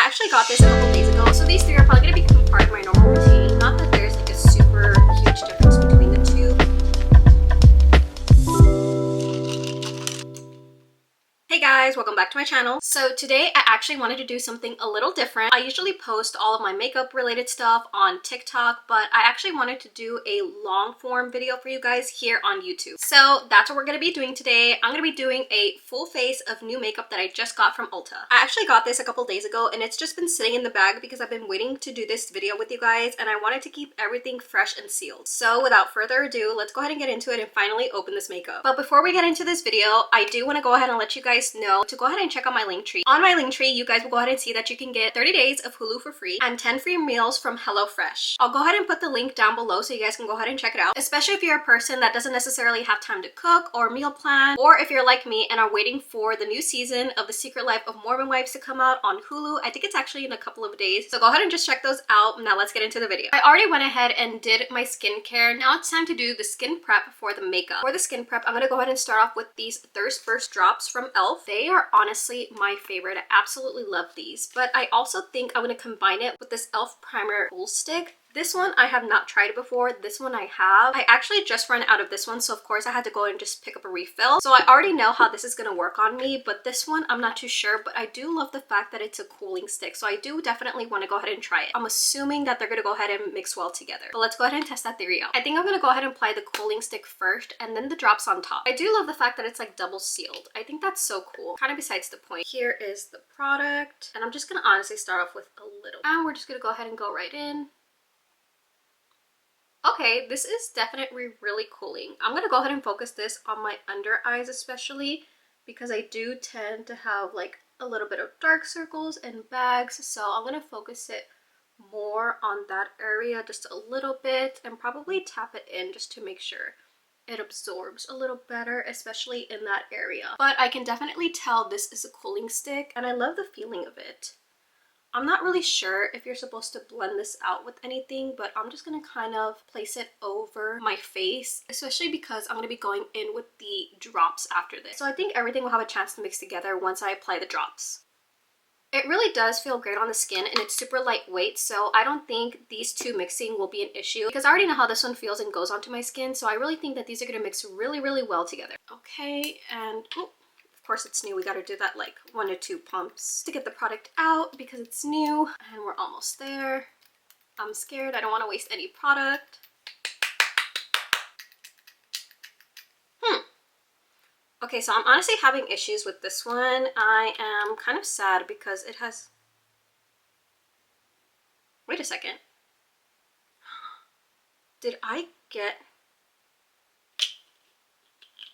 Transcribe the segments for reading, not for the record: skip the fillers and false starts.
actually got this a couple days ago, so these three are probably going to become part of my normal routine. Not that there's like a super huge difference between the two. Hey guys, welcome back to my channel. So today I actually wanted to do something a little different. I usually post all of my makeup related stuff on TikTok, but I actually wanted to do a long form video for you guys here on YouTube. So that's what we're going to be doing today. I'm going to be doing a full face of new makeup that I just got from Ulta. I actually got this a couple days ago and it's just been sitting in the bag because I've been waiting to do this video with you guys and I wanted to keep everything fresh and sealed. So without further ado, let's go ahead and get into it and finally open this makeup. But before we get into this video, I do want to go ahead and let you guys know to go ahead and check out my link tree. On my link tree, you guys will go ahead and see that you can get 30 days of Hulu for free and 10 free meals from HelloFresh. I'll go ahead and put the link down below so you guys can go ahead and check it out, especially if you're a person that doesn't necessarily have time to cook or meal plan, or if you're like me and are waiting for the new season of The Secret Life of Mormon Wives to come out on Hulu. I think it's actually in a couple of days, so go ahead and just check those out. Now let's get into the video. I already went ahead and did my skincare. Now it's time to do the skin prep for the makeup. For the skin prep, I'm gonna go ahead and start off with these Thirst Burst drops from e.l.f. They are honestly my favorite. I absolutely love these, but I also think I'm going to combine it with this e.l.f. primer Cool Stick. This one I have not tried before. This one I have. I actually just ran out of this one, so of course I had to go and just pick up a refill. So I already know how this is going to work on me, but this one I'm not too sure. But I do love the fact that it's a cooling stick, so I do definitely want to go ahead and try it. I'm assuming that they're going to go ahead and mix well together. But let's go ahead and test that theory out. I think I'm going to go ahead and apply the cooling stick first and then the drops on top. I do love the fact that it's like double sealed. I think that's so cool. Kind of besides the point. Here is the product, and I'm just going to honestly start off with a little. And we're just going to go ahead and go right in. Okay, this is definitely really cooling. I'm going to go ahead and focus this on my under eyes especially because I do tend to have like a little bit of dark circles and bags. So I'm going to focus it more on that area just a little bit and probably tap it in just to make sure it absorbs a little better, especially in that area. But I can definitely tell this is a cooling stick and I love the feeling of it. I'm not really sure if you're supposed to blend this out with anything, but I'm just going to kind of place it over my face, especially because I'm going to be going in with the drops after this. So I think everything will have a chance to mix together once I apply the drops. It really does feel great on the skin and it's super lightweight, so I don't think these two mixing will be an issue because I already know how this one feels and goes onto my skin, so I really think that these are going to mix really, really well together. Okay, and of course it's new. We got to do that like 1 to 2 pumps to get the product out because it's new and we're almost there. I'm scared. I don't want to waste any product. Okay, so I'm honestly having issues with this one. I am kind of sad because it has... Wait a second. Did I get...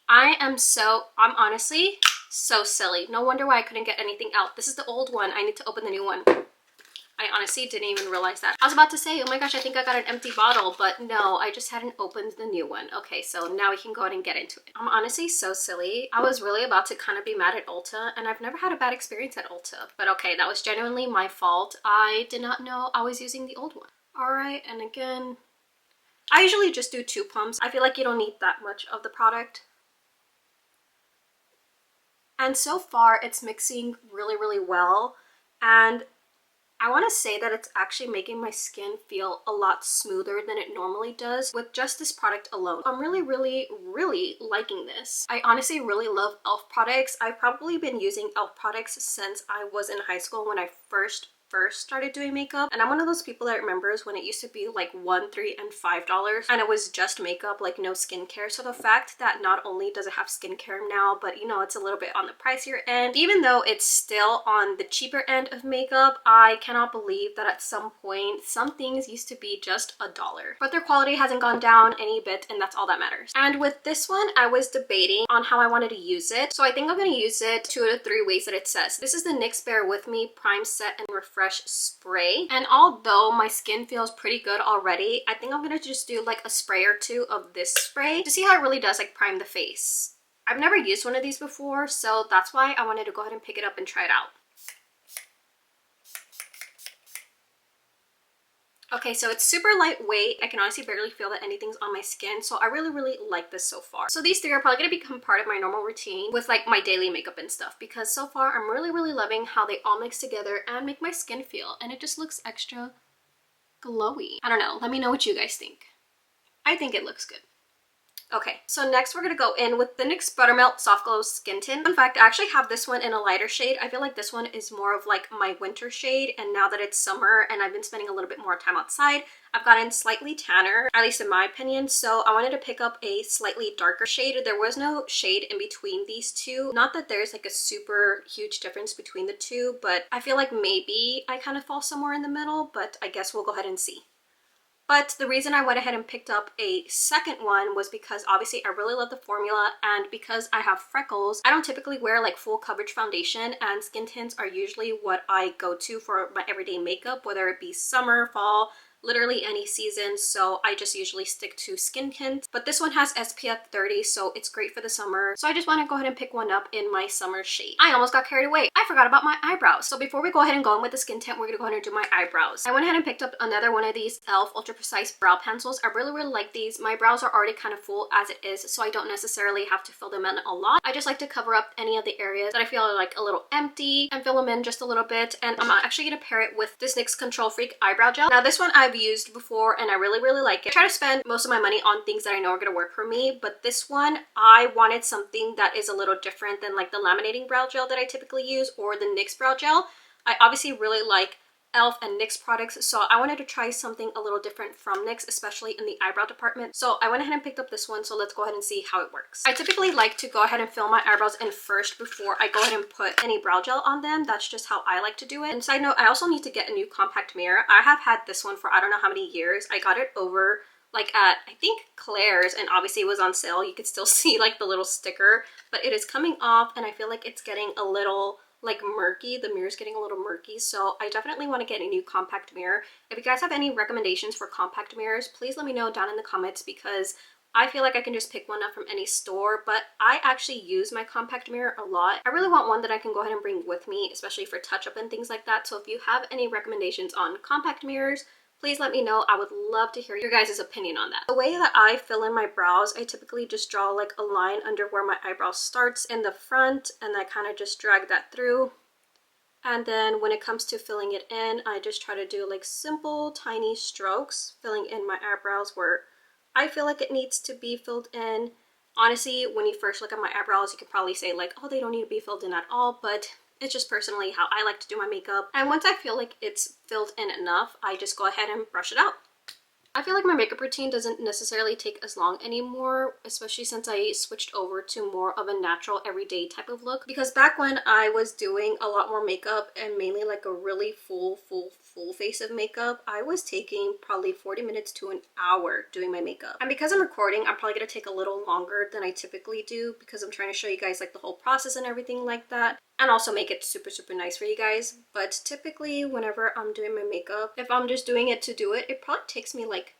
I'm honestly so silly. No wonder why I couldn't get anything out. This is the old one. I need to open the new one. I honestly didn't even realize that. I was about to say, oh my gosh, I think I got an empty bottle, but no, I just hadn't opened the new one. Okay, so now we can go ahead and get into it. I'm honestly so silly. I was really about to kind of be mad at Ulta, and I've never had a bad experience at Ulta. But okay, that was genuinely my fault. I did not know I was using the old one. All right, and again, I usually just do 2 pumps. I feel like you don't need that much of the product. And so far, it's mixing really, really well. And I want to say that it's actually making my skin feel a lot smoother than it normally does with just this product alone. I'm really, really, really liking this. I honestly really love e.l.f. products. I've probably been using e.l.f. products since I was in high school when I first started doing makeup, and I'm one of those people that remembers when it used to be like $1, $3, and $5 and it was just makeup, like no skincare. So the fact that not only does it have skincare now, but you know, it's a little bit on the pricier end, even though it's still on the cheaper end of makeup, I cannot believe that at some point some things used to be just $1, but their quality hasn't gone down any bit, and that's all that matters. And with this one, I was debating on how I wanted to use it, so I think I'm going to use it 2 to 3 ways that it says. This is the NYX Bear With Me Prime Set and Refresh spray, and although my skin feels pretty good already, I think I'm gonna just do like a spray or 2 of this spray to see how it really does like prime the face. I've never used one of these before, so that's why I wanted to go ahead and pick it up and try it out. Okay, so it's super lightweight. I can honestly barely feel that anything's on my skin, so I really like this so far. So these three are probably gonna become part of my normal routine with like my daily makeup and stuff, because so far I'm really loving how they all mix together and make my skin feel, and it just looks extra glowy. I don't know, let me know what you guys think. I think it looks good. Okay, so next we're gonna go in with the NYX Buttermelt Soft Glow Skin Tint. In fact, I actually have this one in a lighter shade. I feel like this one is more of like my winter shade, and now that it's summer and I've been spending a little bit more time outside, I've gotten slightly tanner, at least in my opinion, so I wanted to pick up a slightly darker shade. There was no shade in between these two. Not that there's like a super huge difference between the two, but I feel like maybe I kind of fall somewhere in the middle, but I guess we'll go ahead and see. But the reason I went ahead and picked up a second one was because obviously I really love the formula, and because I have freckles, I don't typically wear like full coverage foundation, and skin tints are usually what I go to for my everyday makeup, whether it be summer, fall, literally any season. So I just usually stick to skin tints, but this one has SPF 30, so it's great for the summer. So I just want to go ahead and pick one up in my summer shade. I almost got carried away. I forgot about my eyebrows. So before we go ahead and go in with the skin tint, we're gonna go ahead and do my eyebrows. I went ahead and picked up another one of these e.l.f. Ultra Precise brow pencils. I really like these. My brows are already kind of full as it is, so I don't necessarily have to fill them in a lot. I just like to cover up any of the areas that I feel are like a little empty and fill them in just a little bit. And I'm actually gonna pair it with this NYX Control Freak eyebrow gel. Now this one I've used before and I really like it. I try to spend most of my money on things that I know are gonna work for me, but this one I wanted something that is a little different than like the laminating brow gel that I typically use or the NYX brow gel. I obviously really like e.l.f. and NYX products, so I wanted to try something a little different from NYX, especially in the eyebrow department. So I went ahead and picked up this one, so let's go ahead and see how it works. I typically like to go ahead and fill my eyebrows in first before I go ahead and put any brow gel on them. That's just how I like to do it. And side note, I also need to get a new compact mirror. I have had this one for I don't know how many years. I got it over like at I think Claire's, and obviously it was on sale. You could still see like the little sticker, but it is coming off and I feel like it's getting a little like murky. The mirror's getting a little murky, so I definitely want to get a new compact mirror. If you guys have any recommendations for compact mirrors, please let me know down in the comments, because I feel like I can just pick one up from any store, but I actually use my compact mirror a lot. I really want one that I can go ahead and bring with me, especially for touch-up and things like that. So if you have any recommendations on compact mirrors, please let me know. I would love to hear your guys' opinion on that. The way that I fill in my brows, I typically just draw like a line under where my eyebrow starts in the front, and I kind of just drag that through. And then when it comes to filling it in, I just try to do like simple tiny strokes, filling in my eyebrows where I feel like it needs to be filled in. Honestly, when you first look at my eyebrows, you could probably say like, oh, they don't need to be filled in at all, but it's just personally how I like to do my makeup. And once I feel like it's filled in enough, I just go ahead and brush it out. I feel like my makeup routine doesn't necessarily take as long anymore, especially since I switched over to more of a natural everyday type of look. Because back when I was doing a lot more makeup and mainly like a really full face of makeup, I was taking probably 40 minutes to an hour doing my makeup. And because I'm recording, I'm probably gonna take a little longer than I typically do, because I'm trying to show you guys like the whole process and everything like that, and also make it super nice for you guys. But typically whenever I'm doing my makeup, if I'm just doing it to do it, it probably takes me like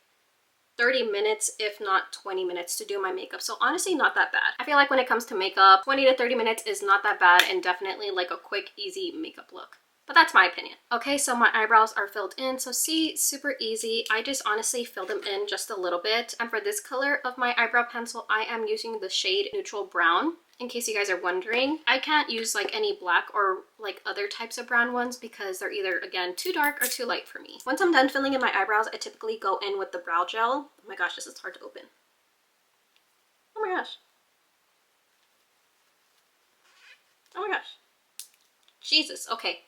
30 minutes, if not 20 minutes to do my makeup. So honestly, not that bad. I feel like when it comes to makeup, 20 to 30 minutes is not that bad, and definitely like a quick, easy makeup look. But that's my opinion. Okay, so my eyebrows are filled in. So see, super easy. I just honestly filled them in just a little bit. And for this color of my eyebrow pencil, I am using the shade Neutral Brown. In case you guys are wondering, I can't use like any black or like other types of brown ones because they're either, again, too dark or too light for me. Once I'm done filling in my eyebrows, I typically go in with the brow gel. Oh my gosh, this is hard to open. Oh my gosh. Oh my gosh. Jesus, okay.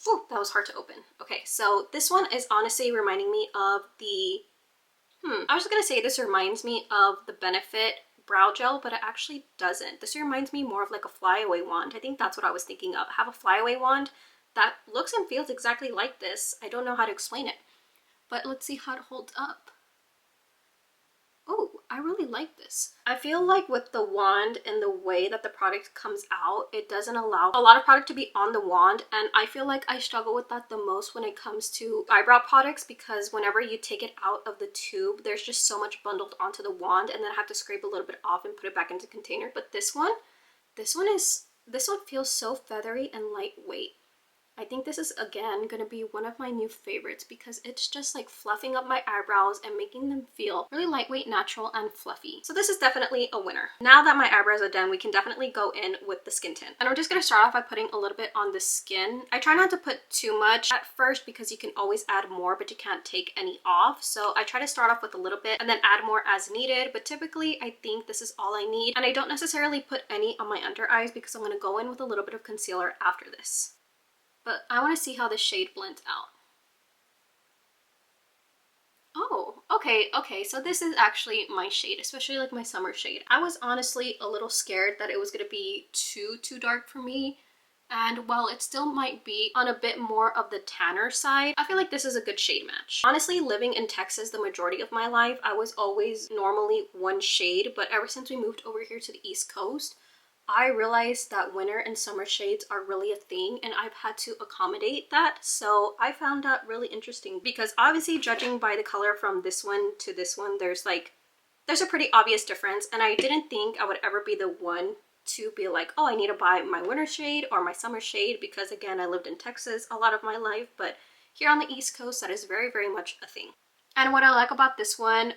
Ooh, that was hard to open. Okay, so this one is honestly reminding me of the, I was gonna say this reminds me of the Benefit brow gel, but it actually doesn't. This reminds me more of like a flyaway wand. I think that's what I was thinking of. I have a flyaway wand that looks and feels exactly like this. I don't know how to explain it, but let's see how it holds up. Oh, I really like this. I feel like with the wand and the way that the product comes out, it doesn't allow a lot of product to be on the wand, and I feel like I struggle with that the most when it comes to eyebrow products, because whenever you take it out of the tube, there's just so much bundled onto the wand, and then I have to scrape a little bit off and put it back into the container. But this one feels so feathery and lightweight. I think this is again gonna be one of my new favorites because it's just like fluffing up my eyebrows and making them feel really lightweight, natural, and fluffy. So this is definitely a winner. Now that my eyebrows are done, we can definitely go in with the skin tint. And I'm just gonna start off by putting a little bit on the skin. I try not to put too much at first because you can always add more, but you can't take any off. So I try to start off with a little bit and then add more as needed. But typically I think this is all I need. And I don't necessarily put any on my under eyes because I'm gonna go in with a little bit of concealer after this. But I want to see how the shade blends out. Oh, okay, so this is actually my shade, especially like my summer shade. I was honestly a little scared that it was going to be too dark for me. And while it still might be on a bit more of the tanner side, I feel like this is a good shade match. Honestly, living in Texas the majority of my life, I was always normally one shade, but ever since we moved over here to the East Coast, I realized that winter and summer shades are really a thing and I've had to accommodate that. So I found that really interesting because obviously judging by the color from this one to this one, there's a pretty obvious difference, and I didn't think I would ever be the one to be like, oh, I need to buy my winter shade or my summer shade because again, I lived in Texas a lot of my life, but here on the East Coast, that is very, very much a thing. And what I like about this one,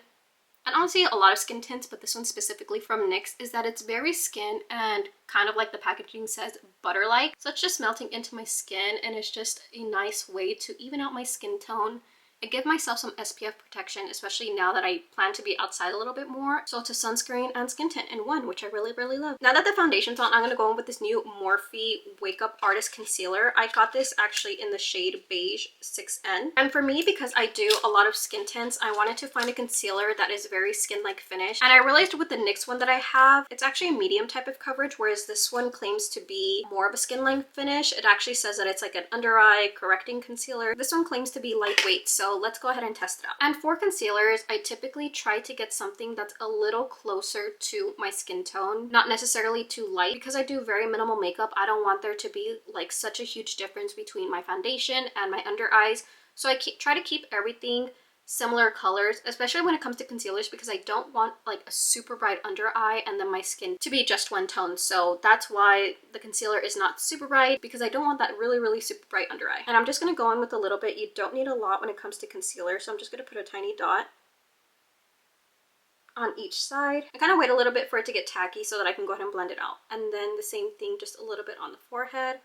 and honestly a lot of skin tints, but this one specifically from NYX, is that it's very skin and kind of like the packaging says, butter-like. So it's just melting into my skin and it's just a nice way to even out my skin tone. I give myself some SPF protection, especially now that I plan to be outside a little bit more. So it's a sunscreen and skin tint in one, which I really, really love. Now that the foundation's on, I'm going to go in with this new Morphe Wake Up Artist Concealer. I got this actually in the shade Beige 6N. And for me, because I do a lot of skin tints, I wanted to find a concealer that is very skin-like finish. And I realized with the NYX one that I have, it's actually a medium type of coverage, whereas this one claims to be more of a skin-like finish. It actually says that it's like an under-eye correcting concealer. This one claims to be lightweight, so let's go ahead and test it out. And for concealers, I typically try to get something that's a little closer to my skin tone, not necessarily too light. Because I do very minimal makeup, I don't want there to be like such a huge difference between my foundation and my under eyes. So I try to keep everything similar colors, especially when it comes to concealers, because I don't want like a super bright under eye and then my skin to be just one tone. So that's why the concealer is not super bright, because I don't want that really, really super bright under eye. And I'm just going to go in with a little bit. You don't need a lot when it comes to concealer, so I'm just going to put a tiny dot on each side. I kind of wait a little bit for it to get tacky so that I can go ahead and blend it out. And then the same thing, just a little bit on the forehead,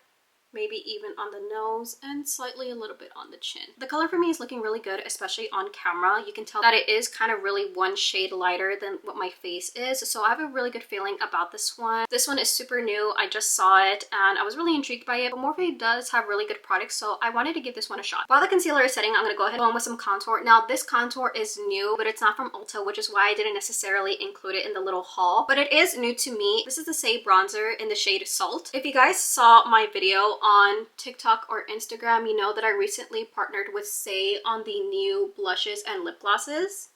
maybe even on the nose, and slightly a little bit on the chin. The color for me is looking really good, especially on camera. You can tell that it is kind of really one shade lighter than what my face is, so I have a really good feeling about this one. This one is super new. I just saw it and I was really intrigued by it, but Morphe does have really good products, so I wanted to give this one a shot. While the concealer is setting, I'm going to go ahead and go in with some contour. Now this contour is new, but it's not from Ulta, which is why I didn't necessarily include it in the little haul, but it is new to me. This is the Say bronzer in the shade Salt. If you guys saw my video on TikTok or Instagram, you know that I recently partnered with Say on the new blushes and lip glosses.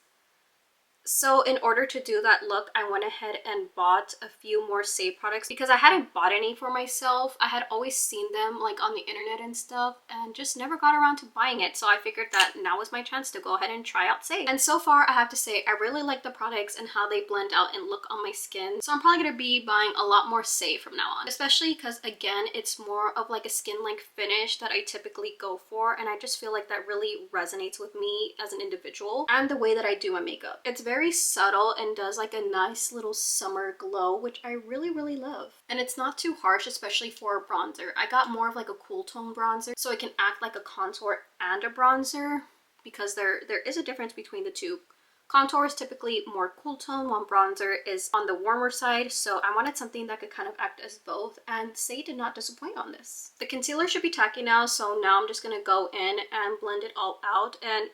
So in order to do that look, I went ahead and bought a few more Say products because I hadn't bought any for myself. I had always seen them like on the internet and stuff and just never got around to buying it. So I figured that now was my chance to go ahead and try out Say. And so far, I have to say, I really like the products and how they blend out and look on my skin. So I'm probably going to be buying a lot more Say from now on, especially because again, it's more of like a skin-like finish that I typically go for. And I just feel like that really resonates with me as an individual and the way that I do my makeup. It's very subtle and does like a nice little summer glow, which I really, really love. And it's not too harsh, especially for a bronzer. I got more of like a cool tone bronzer so it can act like a contour and a bronzer, because there is a difference between the two. Contour is typically more cool tone, while bronzer is on the warmer side, so I wanted something that could kind of act as both, and Say did not disappoint on this. The concealer should be tacky now, so now I'm just going to go in and blend it all out. And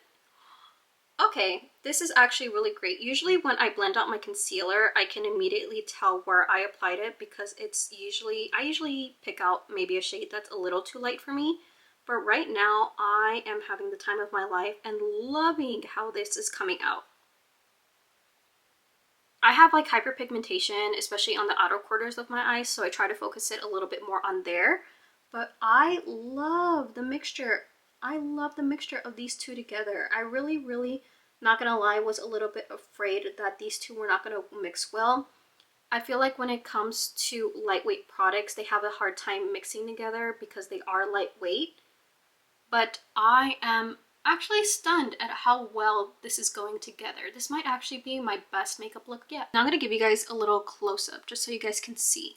okay, this is actually really great. Usually when I blend out my concealer, I can immediately tell where I applied it, because I usually pick out maybe a shade that's a little too light for me. But right now, I am having the time of my life and loving how this is coming out. I have like hyperpigmentation, especially on the outer corners of my eyes, so I try to focus it a little bit more on there. But I love the mixture. I love the mixture of these two together. I really, not gonna lie, was a little bit afraid that these two were not gonna mix well. I feel like when it comes to lightweight products, they have a hard time mixing together because they are lightweight. But I am actually stunned at how well this is going together. This might actually be my best makeup look yet. Now I'm going to give you guys a little close-up just so you guys can see.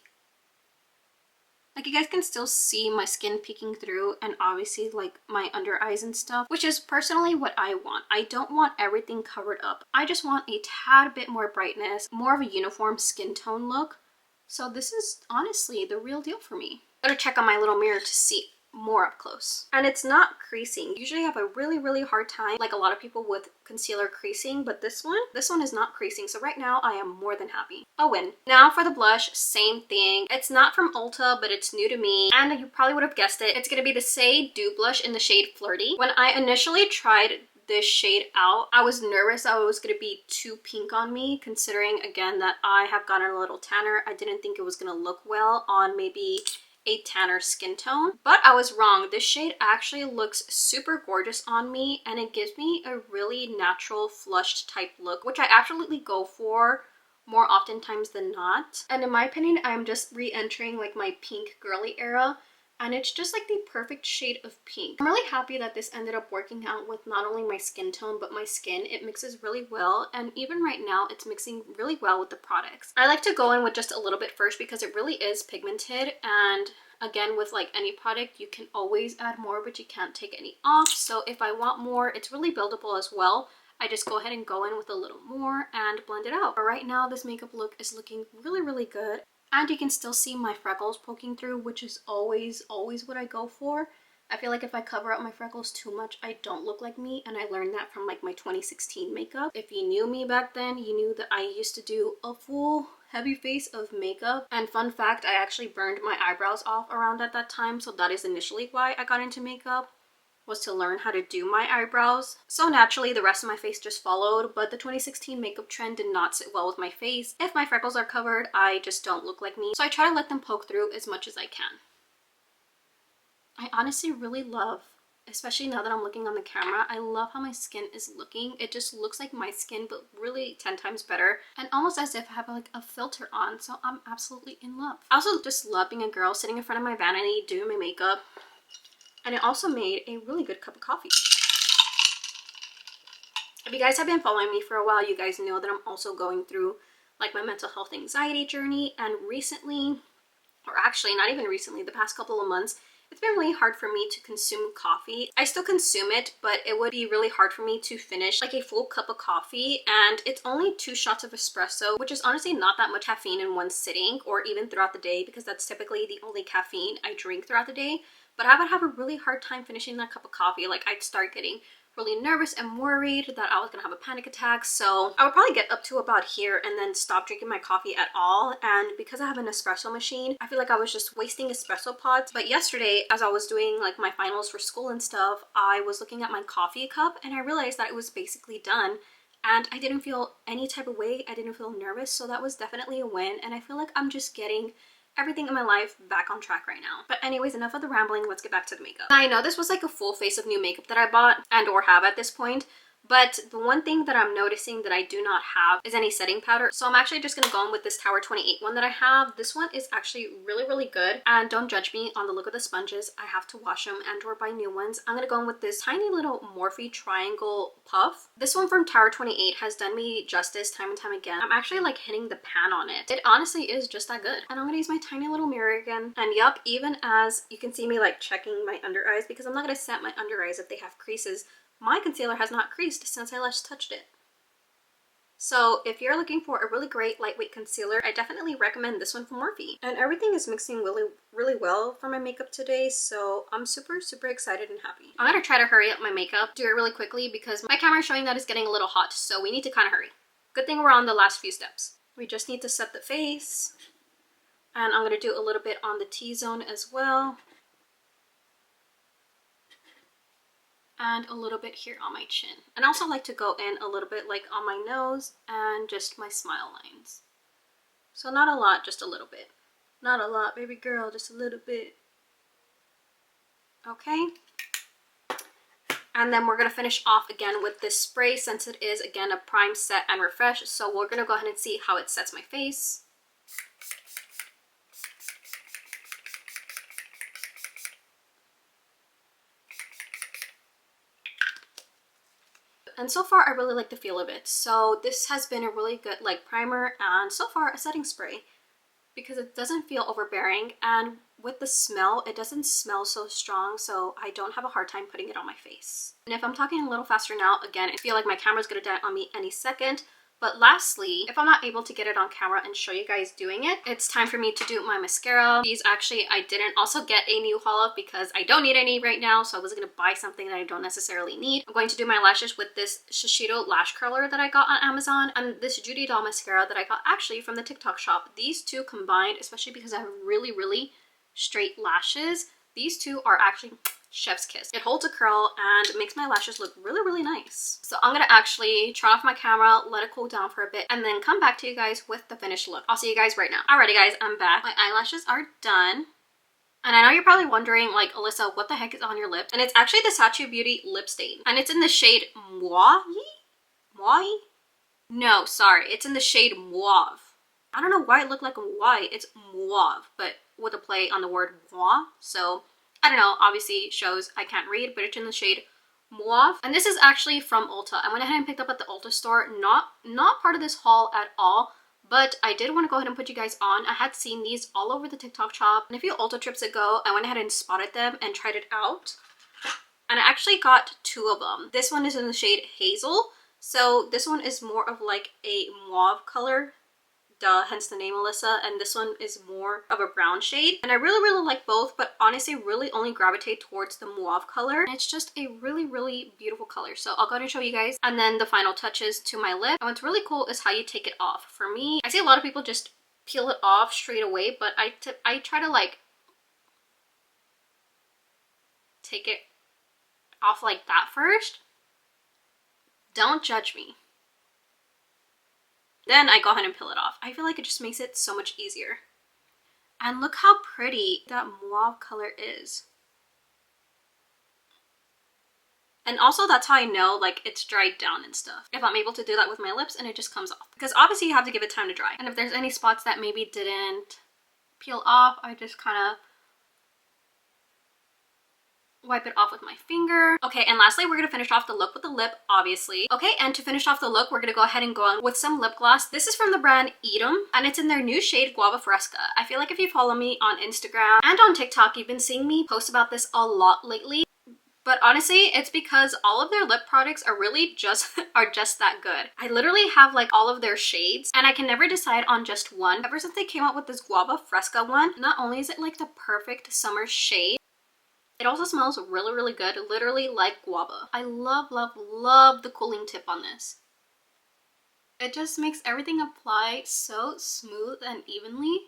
Like, you guys can still see my skin peeking through, and obviously like my under eyes and stuff, which is personally what I want. I don't want everything covered up. I just want a tad bit more brightness, more of a uniform skin tone look. So this is honestly the real deal for me. I gotta check on my little mirror to see more up close. And it's not creasing. Usually I have a really hard time, like a lot of people, with concealer creasing, but this one is not creasing. So right now I am more than happy. A win. Now for the blush, same thing. It's not from Ulta, but it's new to me, and you probably would have guessed it. It's gonna be the Say Dew Blush in the shade Flirty. When I initially tried this shade out, I was nervous that it was going to be too pink on me, considering again that I have gotten a little tanner. I didn't think it was going to look well on maybe a tanner skin tone, but I was wrong. This shade actually looks super gorgeous on me, and it gives me a really natural flushed type look, which I absolutely go for more oftentimes than not. And in my opinion, I'm just re-entering like my pink girly era, and it's just like the perfect shade of pink. I'm really happy that this ended up working out with not only my skin tone but my skin. It mixes really well, and even right now it's mixing really well with the products. I like to go in with just a little bit first because it really is pigmented, and again, with like any product, you can always add more, but you can't take any off. So if I want more, it's really buildable as well. I just go ahead and go in with a little more and blend it out. But right now, this makeup look is looking really good. And you can still see my freckles poking through, which is always what I go for. I feel like if I cover up my freckles too much, I don't look like me, and I learned that from like my 2016 makeup. If you knew me back then, you knew that I used to do a full heavy face of makeup. And fun fact, I actually burned my eyebrows off around at that time, so that is initially why I got into makeup, was to learn how to do my eyebrows. So naturally the rest of my face just followed, but the 2016 makeup trend did not sit well with my face. If my freckles are covered, I just don't look like me, so I try to let them poke through as much as I can. I honestly really love, especially now that I'm looking on the camera, I love how my skin is looking. It just looks like my skin, but really 10 times better, and almost as if I have like a filter on, so I'm absolutely in love. I also just love being a girl sitting in front of my vanity doing my makeup. And it also made a really good cup of coffee. If you guys have been following me for a while, you guys know that I'm also going through like my mental health anxiety journey. And recently, or actually not even recently, the past couple of months, it's been really hard for me to consume coffee. I still consume it, but it would be really hard for me to finish like a full cup of coffee. And it's only 2 shots of espresso, which is honestly not that much caffeine in one sitting, or even throughout the day, because that's typically the only caffeine I drink throughout the day. But I would have a really hard time finishing that cup of coffee. Like, I'd start getting really nervous and worried that I was gonna have a panic attack. So I would probably get up to about here and then stop drinking my coffee at all. And because I have an espresso machine, I feel like I was just wasting espresso pods. But yesterday, as I was doing like my finals for school and stuff, I was looking at my coffee cup and I realized that it was basically done. And I didn't feel any type of way. I didn't feel nervous. So that was definitely a win. And I feel like I'm just getting everything in my life back on track right now. But anyways, enough of the rambling, let's get back to the makeup. Now, I know this was like a full face of new makeup that I bought and or have at this point, but the one thing that I'm noticing that I do not have is any setting powder. So I'm actually just gonna go in with this Tower 28 one that I have. This one is actually really good, and don't judge me on the look of the sponges. I have to wash them and or buy new ones. I'm gonna go in with this tiny little Morphe triangle puff. This one from Tower 28 has done me justice time and time again. I'm actually like hitting the pan on it. It honestly is just that good. And I'm gonna use my tiny little mirror again. And yup, even as you can see me like checking my under eyes, because I'm not gonna set my under eyes if they have creases. My concealer has not creased since I last touched it. So if you're looking for a really great lightweight concealer, I definitely recommend this one from Morphe. And everything is mixing really well for my makeup today, so I'm super excited and happy. I'm gonna try to hurry up my makeup, do it really quickly because my camera is showing that it's getting a little hot, so we need to kind of hurry. Good thing we're on the last few steps. We just need to set the face, and I'm gonna do a little bit on the T-zone as well. And a little bit here on my chin. And I also like to go in a little bit like on my nose and just my smile lines. So not a lot, just a little bit. Not a lot, baby girl, just a little bit. Okay. And then we're gonna finish off again with this spray, since it is again a prime, set, and refresh. So we're gonna go ahead and see how it sets my face. And so far I really like the feel of it. So this has been a really good like primer and so far a setting spray because it doesn't feel overbearing, and with the smell, it doesn't smell so strong, so I don't have a hard time putting it on my face. And if I'm talking a little faster now, again, I feel like my camera's gonna die on me any second. But lastly, if I'm not able to get it on camera and show you guys doing it, it's time for me to do my mascara. These actually, I didn't also get a new haul of because I don't need any right now, so I wasn't gonna buy something that I don't necessarily need. I'm going to do my lashes with this Shiseido lash curler that I got on Amazon and this Judy Doll mascara that I got actually from the TikTok shop. These two combined, especially because I have really, really straight lashes, these two are actually chef's kiss. It holds a curl and makes my lashes look really, really nice. So I'm gonna actually turn off my camera, let it cool down for a bit, and then come back to you guys with the finished look. I'll see you guys right now. Alrighty guys, I'm back. My eyelashes are done. And I know you're probably wondering, like, Alyssa, what the heck is on your lips? And it's actually the Sachi Beauty lip stain. And it's in the shade Moi? No, sorry. It's in the shade Mauve. I don't know why it looked like a Y. It's Mauve, but with a play on the word moi. So I don't know, obviously shows I can't read, but it's in the shade Mauve. And this is actually from Ulta. I went ahead and picked up at the Ulta store. Not part of this haul at all, but I did want to go ahead and put you guys on. I had seen these all over the TikTok shop. And a few Ulta trips ago, I went ahead and spotted them and tried it out. And I actually got two of them. This one is in the shade Hazel. So this one is more of like a mauve color. Duh, hence the name Alyssa, and this one is more of a brown shade. And I really, really like both, but honestly really only gravitate towards the mauve color. And it's just a really, really beautiful color. So I'll go ahead and show you guys. And then the final touches to my lip. And what's really cool is how you take it off. For me, I see a lot of people just peel it off straight away, but I try to like take it off like that first. Don't judge me. Then I go ahead and peel it off. I feel like it just makes it so much easier. And look how pretty that mauve color is. And also that's how I know like it's dried down and stuff. If I'm able to do that with my lips and it just comes off. Because obviously you have to give it time to dry. And if there's any spots that maybe didn't peel off, I just kind of wipe it off with my finger. Okay, and lastly, we're gonna finish off the look with the lip, obviously. Okay, and to finish off the look, we're gonna go ahead and go on with some lip gloss. This is from the brand Edam, and it's in their new shade Guava Fresca. I feel like if you follow me on Instagram and on TikTok, you've been seeing me post about this a lot lately. But honestly, it's because all of their lip products are really just that good. I literally have like all of their shades and I can never decide on just one. Ever since they came out with this Guava Fresca one, not only is it like the perfect summer shade, it also smells really, really good, literally like guava. I love, love, love the cooling tip on this. It just makes everything apply so smooth and evenly.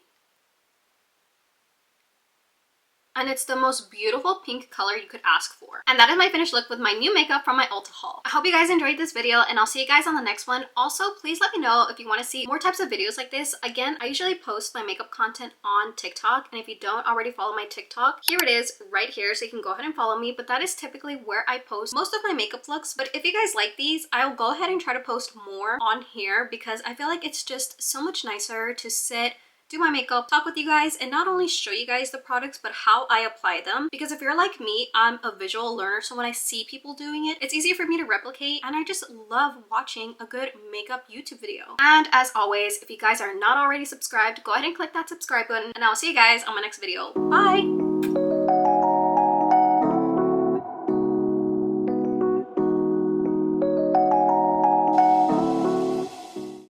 And it's the most beautiful pink color you could ask for. And that is my finished look with my new makeup from my Ulta haul. I hope you guys enjoyed this video and I'll see you guys on the next one. Also, please let me know if you want to see more types of videos like this. Again, I usually post my makeup content on TikTok, and if you don't already follow my TikTok, here it is right here, so you can go ahead and follow me. But that is typically where I post most of my makeup looks. But if you guys like these, I'll go ahead and try to post more on here because I feel like it's just so much nicer to sit, do my makeup, talk with you guys, and not only show you guys the products, but how I apply them. Because if you're like me, I'm a visual learner, so when I see people doing it, it's easier for me to replicate, and I just love watching a good makeup YouTube video. And as always, if you guys are not already subscribed, go ahead and click that subscribe button, and I'll see you guys on my next video. Bye!